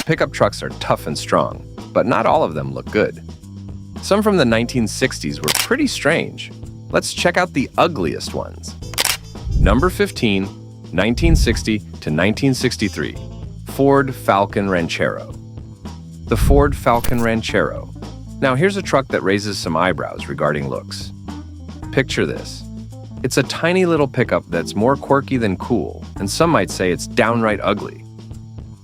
pickup trucks are tough and strong, but not all of them look good. Some from the 1960s were pretty strange. Let's check out the ugliest ones. Number 15, 1960 to 1963, Ford Falcon Ranchero. The Ford Falcon Ranchero. Now here's a truck that raises some eyebrows regarding looks. Picture this. It's a tiny little pickup that's more quirky than cool, and some might say it's downright ugly.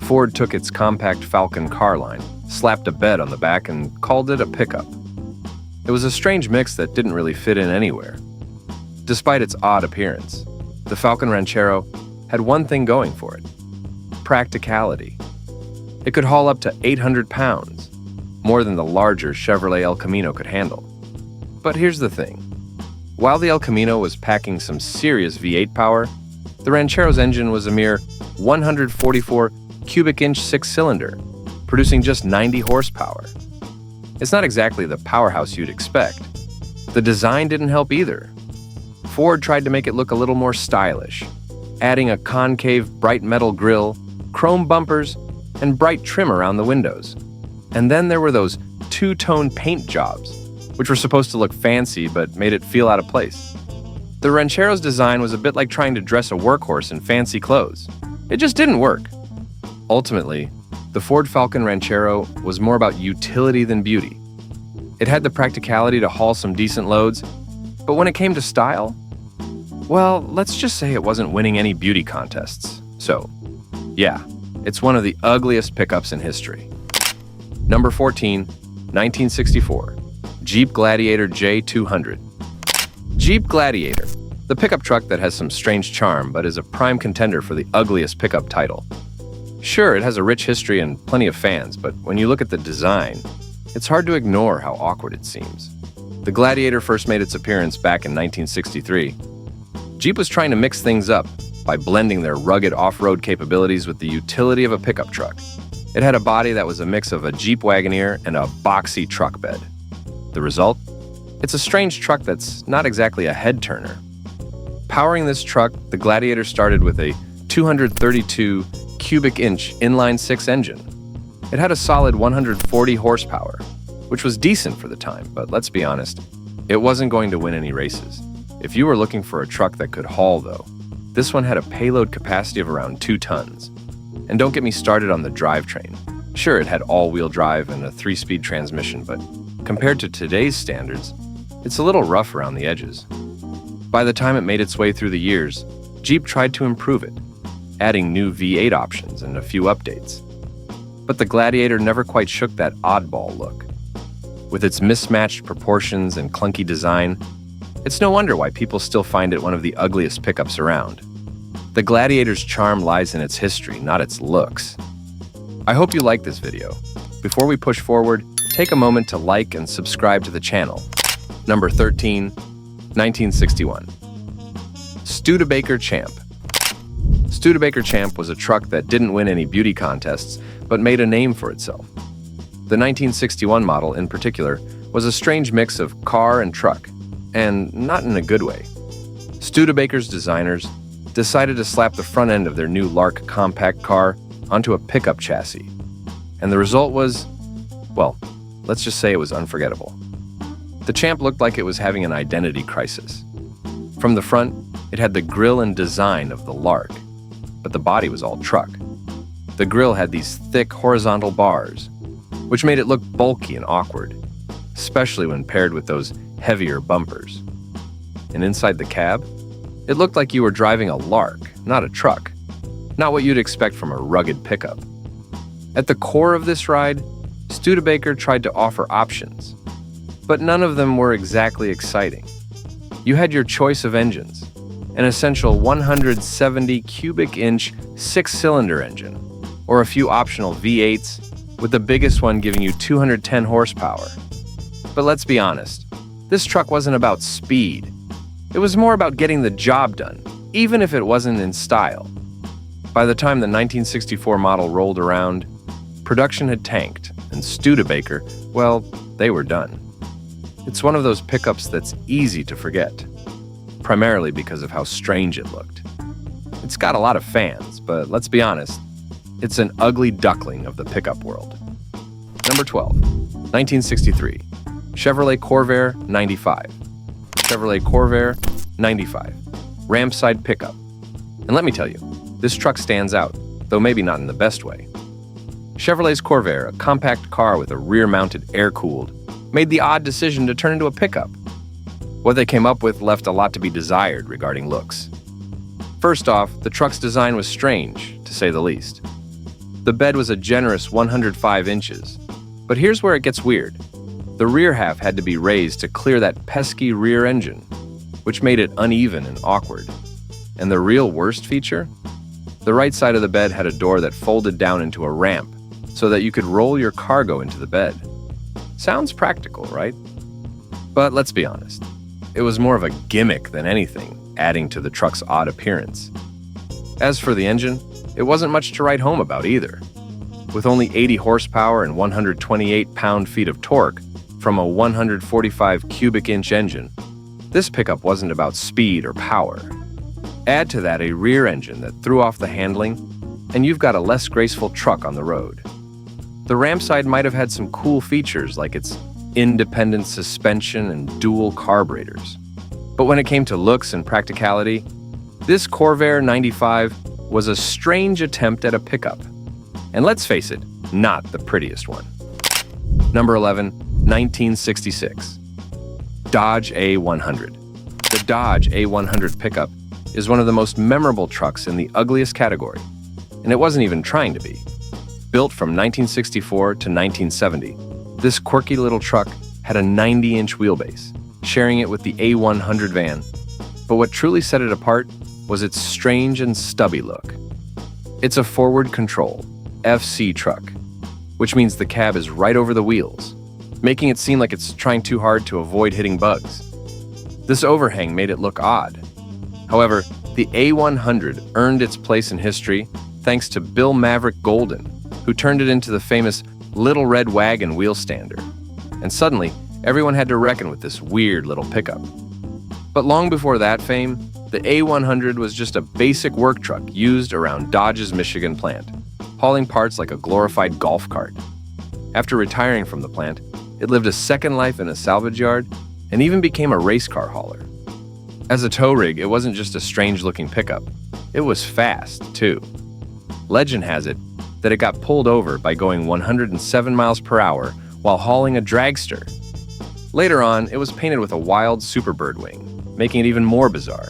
Ford took its compact Falcon car line, slapped a bed on the back, and called it a pickup. It was a strange mix that didn't really fit in anywhere. Despite its odd appearance, the Falcon Ranchero had one thing going for it: practicality. It could haul up to 800 pounds, more than the larger Chevrolet El Camino could handle. But here's the thing. While the El Camino was packing some serious V8 power, the Ranchero's engine was a mere 144 cubic inch six-cylinder, producing just 90 horsepower. It's not exactly the powerhouse you'd expect. The design didn't help either. Ford tried to make it look a little more stylish, adding a concave bright metal grille, chrome bumpers, and bright trim around the windows. And then there were those two-tone paint jobs, which were supposed to look fancy but made it feel out of place. The Ranchero's design was a bit like trying to dress a workhorse in fancy clothes. It just didn't work. Ultimately, the Ford Falcon Ranchero was more about utility than beauty. It had the practicality to haul some decent loads, but when it came to style, well, let's just say it wasn't winning any beauty contests. So, yeah, it's one of the ugliest pickups in history. Number 14, 1964, Jeep Gladiator J200. Jeep Gladiator, the pickup truck that has some strange charm but is a prime contender for the ugliest pickup title. Sure, it has a rich history and plenty of fans, but when you look at the design, it's hard to ignore how awkward it seems. The Gladiator first made its appearance back in 1963. Jeep was trying to mix things up by blending their rugged off-road capabilities with the utility of a pickup truck. It had a body that was a mix of a Jeep Wagoneer and a boxy truck bed. The result? It's a strange truck that's not exactly a head-turner. Powering this truck, the Gladiator started with a 232 cubic inch inline-six engine. It had a solid 140 horsepower, which was decent for the time, but let's be honest, it wasn't going to win any races. If you were looking for a truck that could haul, though, this one had a payload capacity of around 2 tons. And don't get me started on the drivetrain. Sure, it had all-wheel drive and a 3-speed transmission, but compared to today's standards, it's a little rough around the edges. By the time it made its way through the years, Jeep tried to improve it, adding new V8 options and a few updates. But the Gladiator never quite shook that oddball look. With its mismatched proportions and clunky design, it's no wonder why people still find it one of the ugliest pickups around. The Gladiator's charm lies in its history, not its looks. I hope you liked this video. Before we push forward, take a moment to like and subscribe to the channel. Number 13, 1961. Studebaker Champ. Studebaker Champ was a truck that didn't win any beauty contests, but made a name for itself. The 1961 model, in particular, was a strange mix of car and truck, and not in a good way. Studebaker's designers decided to slap the front end of their new Lark compact car onto a pickup chassis. And the result was, well, let's just say it was unforgettable. The Champ looked like it was having an identity crisis. From the front, it had the grille and design of the Lark, but the body was all truck. The grille had these thick horizontal bars, which made it look bulky and awkward, especially when paired with those heavier bumpers. And inside the cab, it looked like you were driving a Lark, not a truck, not what you'd expect from a rugged pickup. At the core of this ride, Studebaker tried to offer options, but none of them were exactly exciting. You had your choice of engines, an essential 170 cubic inch six-cylinder engine, or a few optional V8s, with the biggest one giving you 210 horsepower. But let's be honest, this truck wasn't about speed. It was more about getting the job done, even if it wasn't in style. By the time the 1964 model rolled around, production had tanked, and Studebaker, well, they were done. It's one of those pickups that's easy to forget, primarily because of how strange it looked. It's got a lot of fans, but let's be honest, It's an ugly duckling of the pickup world. Number 12, 1963, Chevrolet Corvair 95. Chevrolet Corvair 95, ramp-side pickup. And let me tell you, this truck stands out, though maybe not in the best way. Chevrolet's Corvair, a compact car with a rear-mounted air-cooled, made the odd decision to turn into a pickup. What they came up with left a lot to be desired regarding looks. First off, the truck's design was strange, to say the least. The bed was a generous 105 inches, but here's where it gets weird. The rear half had to be raised to clear that pesky rear engine, which made it uneven and awkward. And the real worst feature? The right side of the bed had a door that folded down into a ramp so that you could roll your cargo into the bed. Sounds practical, right? But let's be honest, it was more of a gimmick than anything, adding to the truck's odd appearance. As for the engine, it wasn't much to write home about either. With only 80 horsepower and 128 pound-feet of torque from a 145 cubic inch engine, this pickup wasn't about speed or power. Add to that a rear engine that threw off the handling, and you've got a less graceful truck on the road. The ramp side might have had some cool features like its independent suspension and dual carburetors. But when it came to looks and practicality, this Corvair 95 was a strange attempt at a pickup. And let's face it, not the prettiest one. Number 11, 1966. Dodge A100. The Dodge A100 pickup is one of the most memorable trucks in the ugliest category, and it wasn't even trying to be. Built from 1964 to 1970, this quirky little truck had a 90-inch wheelbase, sharing it with the A100 van. But what truly set it apart was its strange and stubby look. It's a forward control, FC truck, which means the cab is right over the wheels, making it seem like it's trying too hard to avoid hitting bugs. This overhang made it look odd. However, the A100 earned its place in history thanks to Bill Maverick Golden, who turned it into the famous Little Red Wagon wheel stander. And suddenly, everyone had to reckon with this weird little pickup. But long before that fame, the A100 was just a basic work truck used around Dodge's Michigan plant, hauling parts like a glorified golf cart. After retiring from the plant, it lived a second life in a salvage yard and even became a race car hauler. As a tow rig, it wasn't just a strange-looking pickup. It was fast, too. Legend has it that it got pulled over by going 107 miles per hour while hauling a dragster. Later on, it was painted with a wild Superbird wing, making it even more bizarre.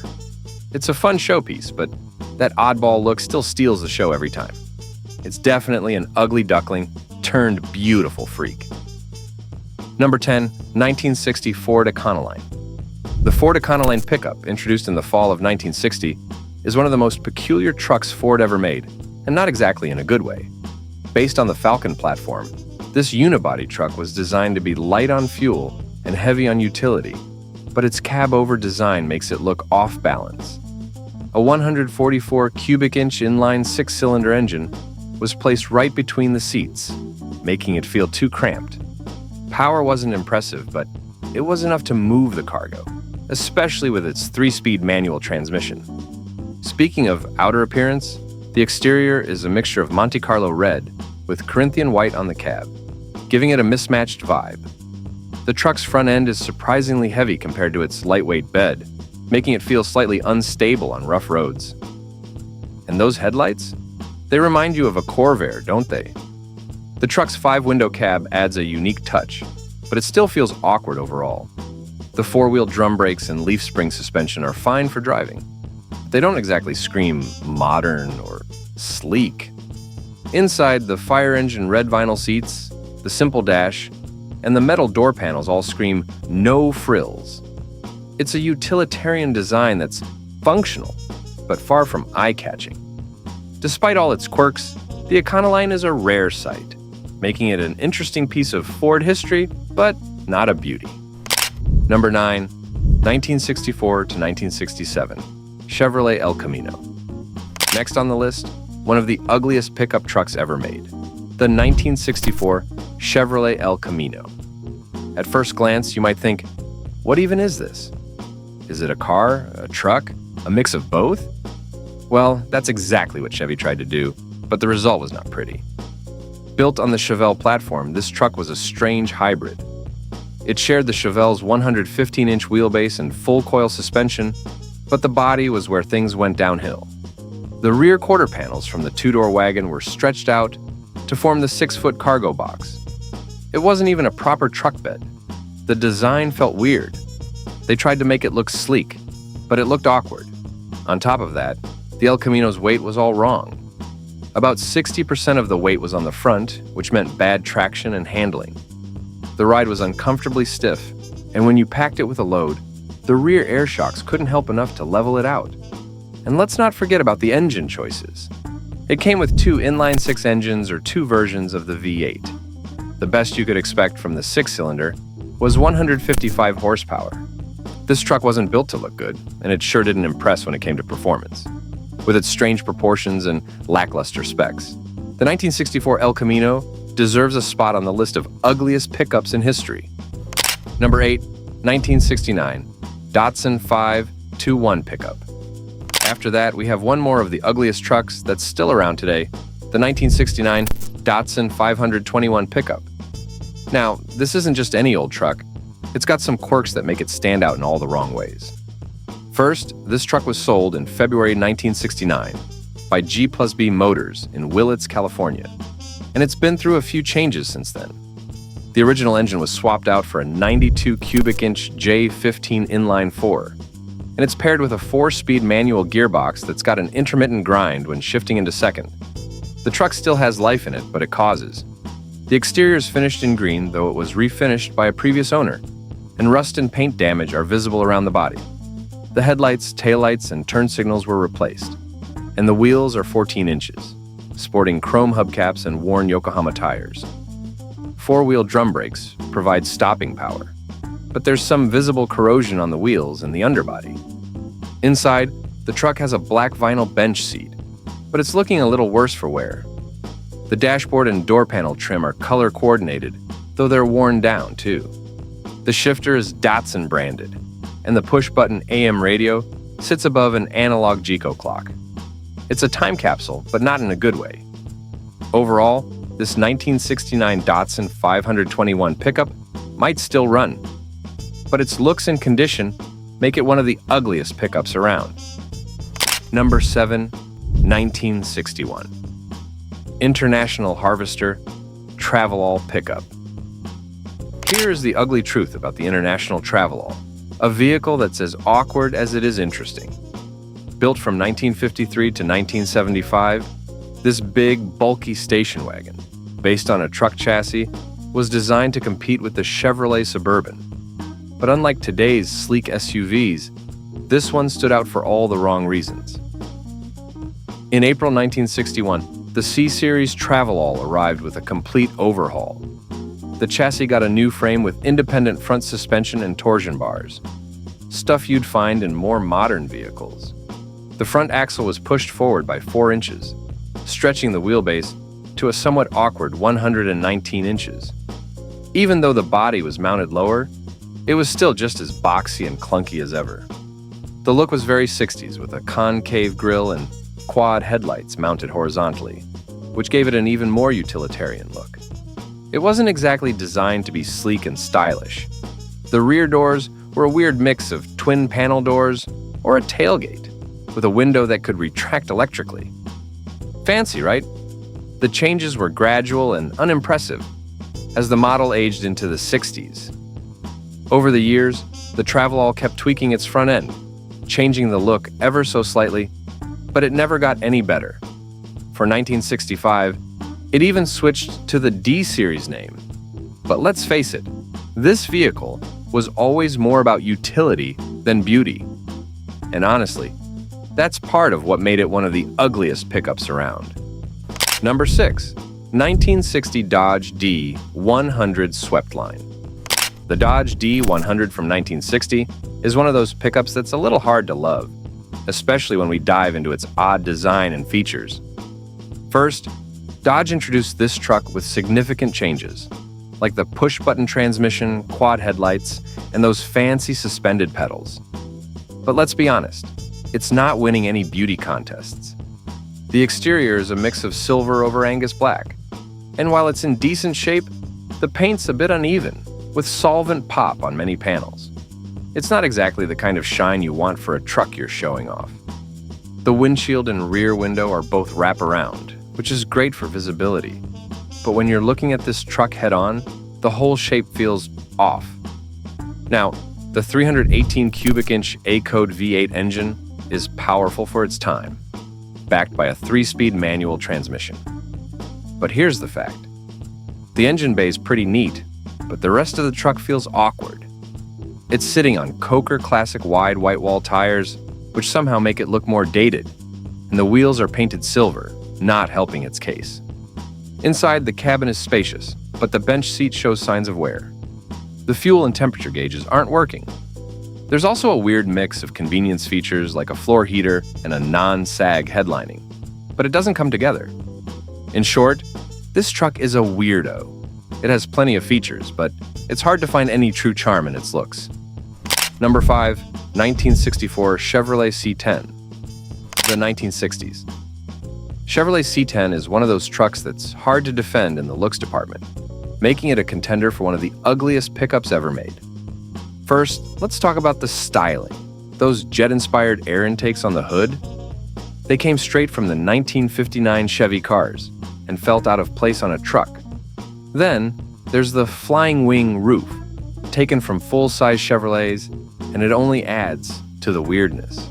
It's a fun showpiece, but that oddball look still steals the show every time. It's definitely an ugly duckling turned beautiful freak. Number 10, 1960 Ford Econoline. The Ford Econoline pickup, introduced in the fall of 1960, is one of the most peculiar trucks Ford ever made, and not exactly in a good way. Based on the Falcon platform, this unibody truck was designed to be light on fuel and heavy on utility, but its cab-over design makes it look off balance. A 144 cubic inch inline six-cylinder engine was placed right between the seats, making it feel too cramped. Power wasn't impressive, but it was enough to move the cargo, especially with its 3-speed manual transmission. Speaking of outer appearance, the exterior is a mixture of Monte Carlo red with Corinthian white on the cab, giving it a mismatched vibe. The truck's front end is surprisingly heavy compared to its lightweight bed, making it feel slightly unstable on rough roads. And those headlights? They remind you of a Corvair, don't they? The truck's 5-window cab adds a unique touch, but it still feels awkward overall. The 4-wheel drum brakes and leaf spring suspension are fine for driving. They don't exactly scream modern or sleek. Inside, the fire engine red vinyl seats, the simple dash, and the metal door panels all scream no frills. It's a utilitarian design that's functional, but far from eye-catching. Despite all its quirks, the Econoline is a rare sight, making it an interesting piece of Ford history, but not a beauty. Number 9, 1964 to 1967, Chevrolet El Camino. Next on the list, one of the ugliest pickup trucks ever made, the 1964 Chevrolet El Camino. At first glance, you might think, what even is this? Is it a car, a truck, a mix of both? Well, that's exactly what Chevy tried to do, but the result was not pretty. Built on the Chevelle platform, this truck was a strange hybrid. It shared the Chevelle's 115-inch wheelbase and full coil suspension, but the body was where things went downhill. The rear quarter panels from the two-door wagon were stretched out to form the 6-foot cargo box. It wasn't even a proper truck bed. The design felt weird. They tried to make it look sleek, but it looked awkward. On top of that, the El Camino's weight was all wrong. About 60% of the weight was on the front, which meant bad traction and handling. The ride was uncomfortably stiff, and when you packed it with a load, the rear air shocks couldn't help enough to level it out. And let's not forget about the engine choices. It came with 2 inline-6 engines or 2 versions of the V8. The best you could expect from the 6-cylinder was 155 horsepower. This truck wasn't built to look good, and it sure didn't impress when it came to performance. With its strange proportions and lackluster specs, the 1964 El Camino deserves a spot on the list of ugliest pickups in history. Number 8, 1969, Datsun 521 pickup. After that, we have one more of the ugliest trucks that's still around today, the 1969 Datsun 521 pickup. Now, this isn't just any old truck. It's got some quirks that make it stand out in all the wrong ways. First, this truck was sold in February 1969 by G+B Motors in Willits, California, and it's been through a few changes since then. The original engine was swapped out for a 92 cubic inch J15 inline 4, and it's paired with a 4-speed manual gearbox that's got an intermittent grind when shifting into second. The truck still has life in it, but it causes. The exterior is finished in green, though it was refinished by a previous owner, and rust and paint damage are visible around the body. The headlights, taillights, and turn signals were replaced, and the wheels are 14 inches, sporting chrome hubcaps and worn Yokohama tires. 4-wheel drum brakes provide stopping power, but there's some visible corrosion on the wheels and the underbody. Inside, the truck has a black vinyl bench seat, but it's looking a little worse for wear. The dashboard and door panel trim are color coordinated, though they're worn down too. The shifter is Datsun branded, and the push-button AM radio sits above an analog Gico clock. It's a time capsule, but not in a good way. Overall, this 1969 Datsun 521 pickup might still run, but its looks and condition make it one of the ugliest pickups around. Number 7, 1961. International Harvester Travelall pickup. Here is the ugly truth about the International Travelall, a vehicle that's as awkward as it is interesting. Built from 1953 to 1975, this big, bulky station wagon, based on a truck chassis, was designed to compete with the Chevrolet Suburban. But unlike today's sleek SUVs, this one stood out for all the wrong reasons. In April 1961, the C-Series Travelall arrived with a complete overhaul. The chassis got a new frame with independent front suspension and torsion bars, stuff you'd find in more modern vehicles. The front axle was pushed forward by 4 inches, stretching the wheelbase to a somewhat awkward 119 inches. Even though the body was mounted lower, it was still just as boxy and clunky as ever. The look was very 60s, with a concave grille and quad headlights mounted horizontally, which gave it an even more utilitarian look. It wasn't exactly designed to be sleek and stylish. The rear doors were a weird mix of twin panel doors or a tailgate, with a window that could retract electrically. Fancy, right? The changes were gradual and unimpressive as the model aged into the 60s. Over the years, the Travelall kept tweaking its front end, changing the look ever so slightly, but it never got any better. For 1965, it even switched to the D-Series name. But let's face it, this vehicle was always more about utility than beauty. And honestly, that's part of what made it one of the ugliest pickups around. Number 6, 1960 Dodge D100 Sweeptline. The Dodge D100 from 1960 is one of those pickups that's a little hard to love, especially when we dive into its odd design and features. First, Dodge introduced this truck with significant changes, like the push-button transmission, quad headlights, and those fancy suspended pedals. But let's be honest, it's not winning any beauty contests. The exterior is a mix of silver over Angus black, and while it's in decent shape, the paint's a bit uneven, with solvent pop on many panels. It's not exactly the kind of shine you want for a truck you're showing off. The windshield and rear window are both wraparound, which is great for visibility. But when you're looking at this truck head-on, the whole shape feels off. Now, the 318 cubic inch A-Code V8 engine is powerful for its time, backed by a 3-speed manual transmission. But here's the fact. The engine bay is pretty neat, but the rest of the truck feels awkward. It's sitting on Coker Classic wide white wall tires, which somehow make it look more dated, and the wheels are painted silver, not helping its case. Inside, the cabin is spacious, but the bench seat shows signs of wear. The fuel and temperature gauges aren't working. There's also a weird mix of convenience features like a floor heater and a non-sag headlining, but it doesn't come together. In short, this truck is a weirdo. It has plenty of features, but it's hard to find any true charm in its looks. Number 5, 1964 Chevrolet C10. The 1960s. Chevrolet C10 is one of those trucks that's hard to defend in the looks department, making it a contender for one of the ugliest pickups ever made. First, let's talk about the styling. Those jet-inspired air intakes on the hood, they came straight from the 1959 Chevy cars and felt out of place on a truck. Then, there's the flying wing roof, taken from full-size Chevrolets, and it only adds to the weirdness.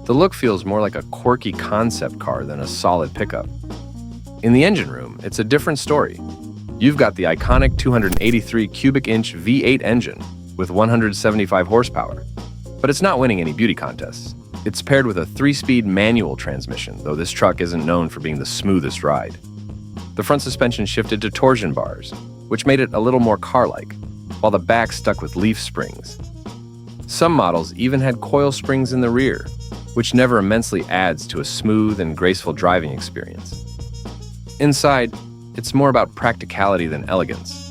The look feels more like a quirky concept car than a solid pickup. In the engine room, it's a different story. You've got the iconic 283 cubic inch V8 engine with 175 horsepower, but it's not winning any beauty contests. It's paired with a 3-speed manual transmission, though this truck isn't known for being the smoothest ride. The front suspension shifted to torsion bars, which made it a little more car-like, while the back stuck with leaf springs. Some models even had coil springs in the rear, which never immensely adds to a smooth and graceful driving experience. Inside, it's more about practicality than elegance.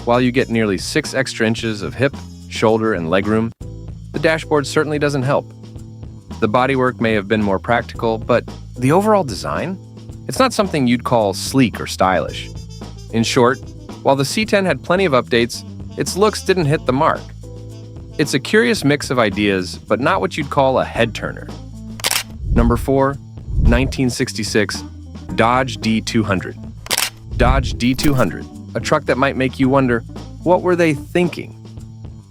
While you get nearly 6 extra inches of hip, shoulder, and legroom, the dashboard certainly doesn't help. The bodywork may have been more practical, but the overall design? It's not something you'd call sleek or stylish. In short, while the C10 had plenty of updates, its looks didn't hit the mark. It's a curious mix of ideas, but not what you'd call a head-turner. Number 4, 1966 Dodge D200. Dodge D200, a truck that might make you wonder, what were they thinking?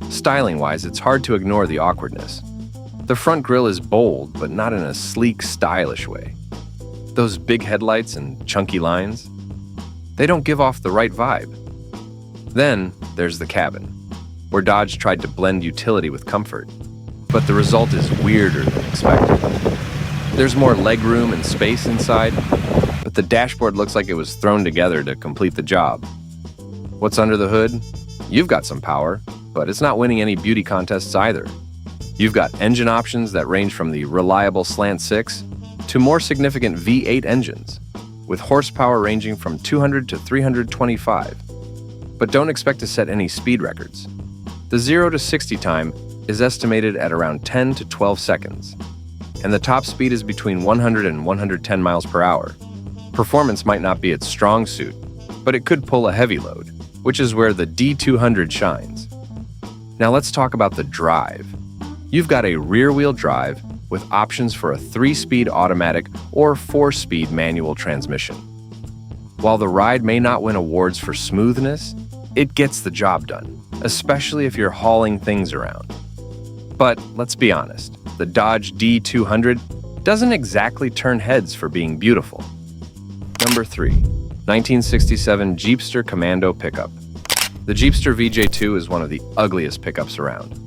Styling-wise, it's hard to ignore the awkwardness. The front grille is bold, but not in a sleek, stylish way. Those big headlights and chunky lines, they don't give off the right vibe. Then there's the cabin, where Dodge tried to blend utility with comfort, but the result is weirder than expected. There's more legroom and space inside, but the dashboard looks like it was thrown together to complete the job. What's under the hood? You've got some power, but it's not winning any beauty contests either. You've got engine options that range from the reliable slant 6 to more significant V8 engines, with horsepower ranging from 200 to 325. But don't expect to set any speed records. The 0 to 60 time is estimated at around 10 to 12 seconds, and the top speed is between 100 and 110 miles per hour. Performance might not be its strong suit, but it could pull a heavy load, which is where the D200 shines. Now let's talk about the drive. You've got a rear-wheel drive with options for a 3-speed automatic or 4-speed manual transmission. While the ride may not win awards for smoothness, it gets the job done, especially if you're hauling things around. But let's be honest, the Dodge D200 doesn't exactly turn heads for being beautiful. Number 3, 1967 Jeepster Commando pickup. The Jeepster VJ2 is one of the ugliest pickups around.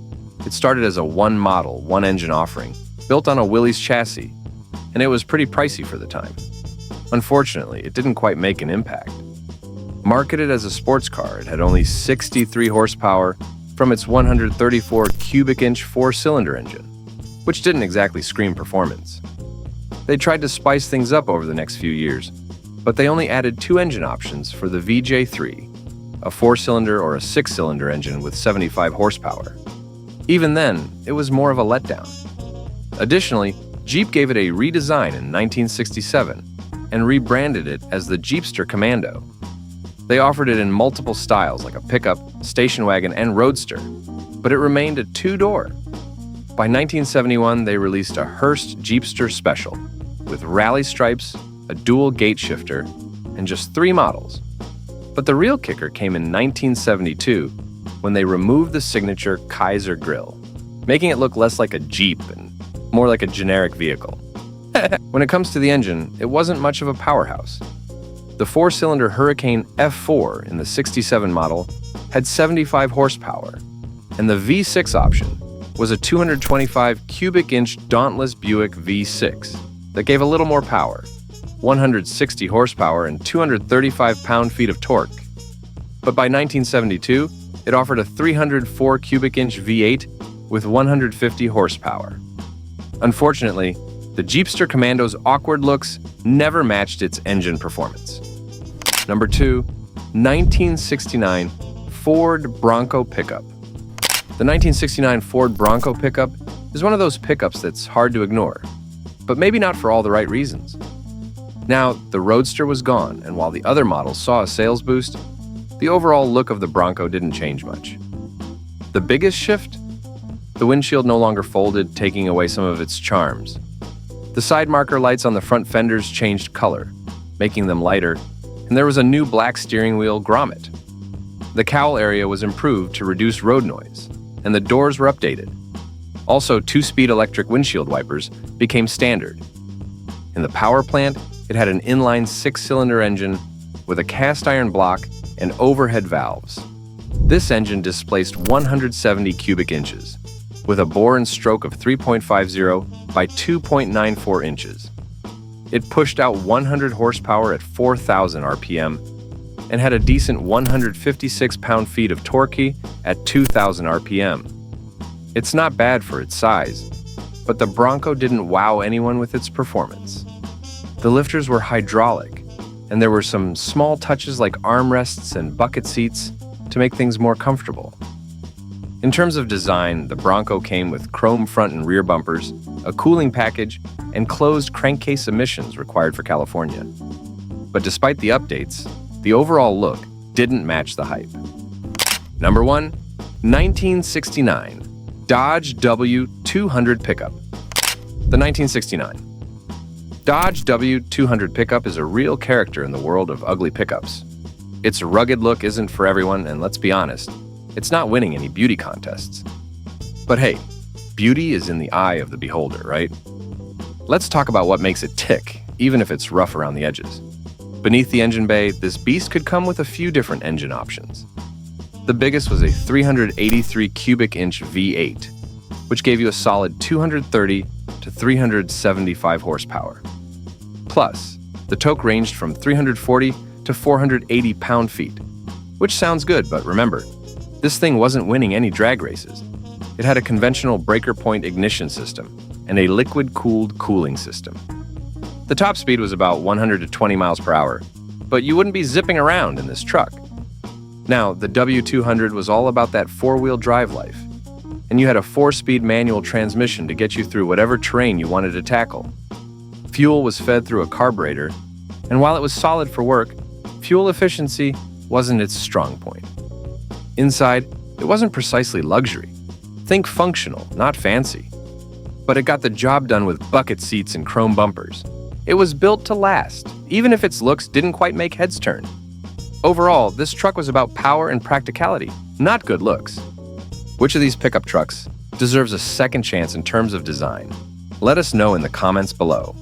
It started as a one-model, one-engine offering, built on a Willys chassis, and it was pretty pricey for the time. Unfortunately, it didn't quite make an impact. Marketed as a sports car, it had only 63 horsepower from its 134 cubic inch 4-cylinder engine, which didn't exactly scream performance. They tried to spice things up over the next few years, but they only added 2 engine options for the VJ3, a 4-cylinder or a 6-cylinder engine with 75 horsepower. Even then, it was more of a letdown. Additionally, Jeep gave it a redesign in 1967 and rebranded it as the Jeepster Commando. They offered it in multiple styles like a pickup, station wagon, and roadster, but it remained a two-door. By 1971, they released a Hearst Jeepster Special with rally stripes, a dual gate shifter, and just 3 models. But the real kicker came in 1972 when they removed the signature Kaiser grille, making it look less like a Jeep and more like a generic vehicle. When it comes to the engine, it wasn't much of a powerhouse. The 4-cylinder Hurricane F4 in the 67 model had 75 horsepower, and the V6 option was a 225 cubic inch Dauntless Buick V6 that gave a little more power, 160 horsepower and 235 pound-feet of torque. But by 1972, it offered a 304 cubic inch V8 with 150 horsepower. Unfortunately, the Jeepster Commando's awkward looks never matched its engine performance. Number 2, 1969 Ford Bronco pickup. The 1969 Ford Bronco pickup is one of those pickups that's hard to ignore, but maybe not for all the right reasons. Now, the Roadster was gone, and while the other models saw a sales boost, the overall look of the Bronco didn't change much. The biggest shift? The windshield no longer folded, taking away some of its charms. The side marker lights on the front fenders changed color, making them lighter, and there was a new black steering wheel grommet. The cowl area was improved to reduce road noise, and the doors were updated. Also, 2-speed electric windshield wipers became standard. In the power plant, it had an inline 6-cylinder engine with a cast iron block and overhead valves. This engine displaced 170 cubic inches, with a bore and stroke of 3.50 by 2.94 inches. It pushed out 100 horsepower at 4,000 RPM and had a decent 156 pound-feet of torque at 2,000 RPM. It's not bad for its size, but the Bronco didn't wow anyone with its performance. The lifters were hydraulic, and there were some small touches like armrests and bucket seats to make things more comfortable. In terms of design, the Bronco came with chrome front and rear bumpers, a cooling package, and closed crankcase emissions required for California. But despite the updates, the overall look didn't match the hype. Number 1, 1969 Dodge W200 pickup. The 1969 Dodge W200 pickup is a real character in the world of ugly pickups. Its rugged look isn't for everyone, and let's be honest, it's not winning any beauty contests. But hey, beauty is in the eye of the beholder, right? Let's talk about what makes it tick, even if it's rough around the edges. Beneath the engine bay, this beast could come with a few different engine options. The biggest was a 383 cubic inch V8, which gave you a solid 230 to 375 horsepower. Plus, the torque ranged from 340 to 480 pound-feet, which sounds good, but remember, this thing wasn't winning any drag races. It had a conventional breaker point ignition system and a liquid-cooled cooling system. The top speed was about 120 miles per hour, but you wouldn't be zipping around in this truck. Now, the W200 was all about that four-wheel drive life, and you had a 4-speed manual transmission to get you through whatever terrain you wanted to tackle. Fuel was fed through a carburetor, and while it was solid for work, fuel efficiency wasn't its strong point. Inside, it wasn't precisely luxury. Think functional, not fancy. But it got the job done with bucket seats and chrome bumpers. It was built to last, even if its looks didn't quite make heads turn. Overall, this truck was about power and practicality, not good looks. Which of these pickup trucks deserves a second chance in terms of design? Let us know in the comments below.